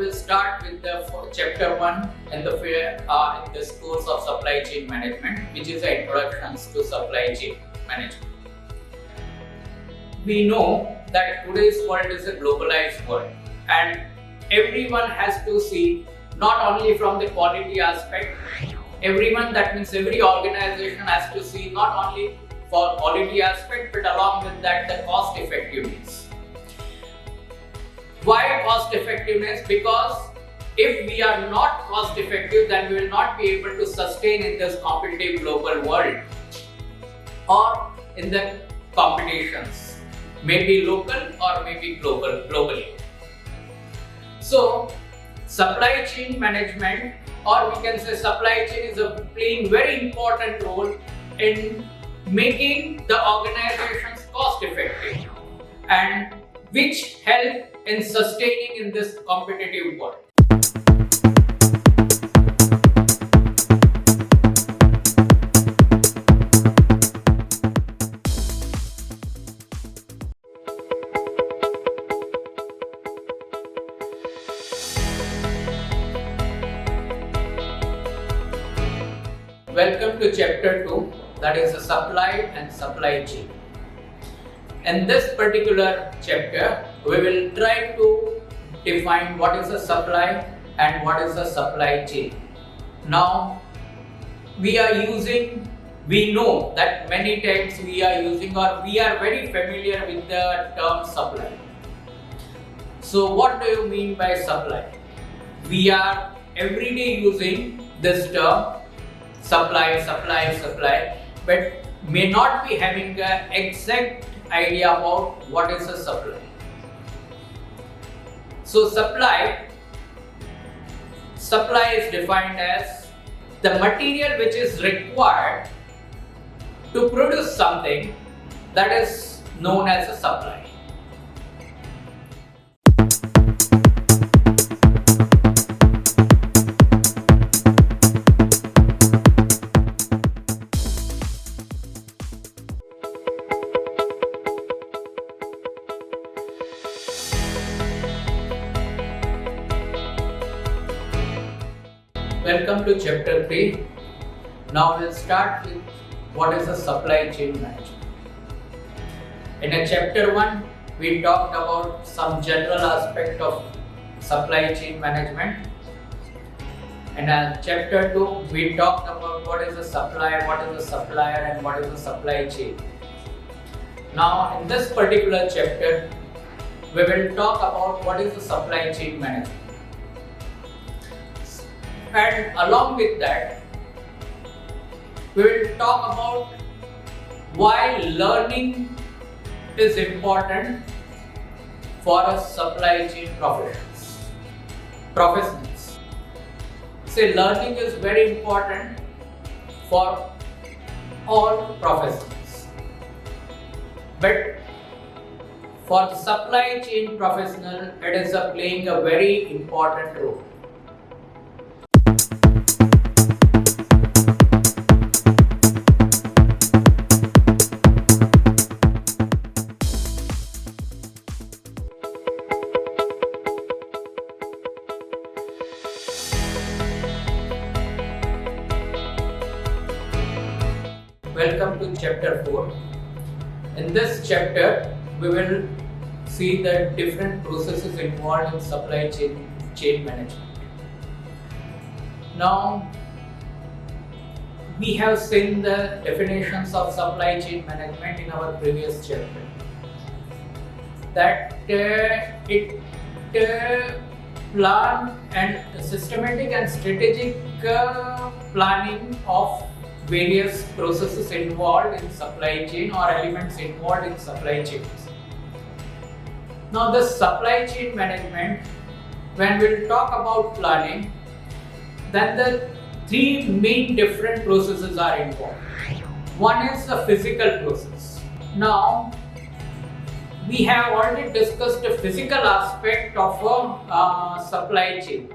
will start with the chapter 1 in this course of supply chain management, which is the introductions to supply chain management. We know that today's world is a globalized world, and everyone has to see not only from the quality aspect, everyone, that means every organization has to see not only for quality aspect but along with that the cost effectiveness. Why cost effectiveness? Because if we are not cost effective, then we will not be able to sustain in this competitive global world or in the competitions, maybe local or maybe globally. So supply chain management, or we can say supply chain, is playing very important role in making the organizations cost effective, and which help in sustaining in this competitive world. Welcome to chapter 2, that is the supply and supply chain. In this particular chapter, we will try to define what is a supply and what is a supply chain. Now, we know that many times we are using, or we are very familiar with the term supply. So what do you mean by supply? We are every day using this term supply, but may not be having an exact idea about what is a supply. So supply is defined as the material which is required to produce something, that is known as a supply. Welcome to chapter 3. Now we'll start with what is a supply chain management. In chapter 1, we talked about some general aspect of supply chain management. In chapter 2, we talked about what is a supplier, what is a supplier, and what is a supply chain. Now in this particular chapter, we will talk about what is the supply chain management. And along with that, we will talk about why learning is important for a supply chain professionals. Say learning is very important for all professionals, but for the supply chain professional, it is playing a very important role. Welcome to chapter 4. In this chapter, we will see the different processes involved in supply chain management. Now, we have seen the definitions of supply chain management in our previous chapter. That it plan and systematic and strategic planning of various processes involved in supply chain or elements involved in supply chains. Now the supply chain management, when we'll talk about planning, then the three main different processes are involved. One is the physical process. Now we have already discussed the physical aspect of a supply chain.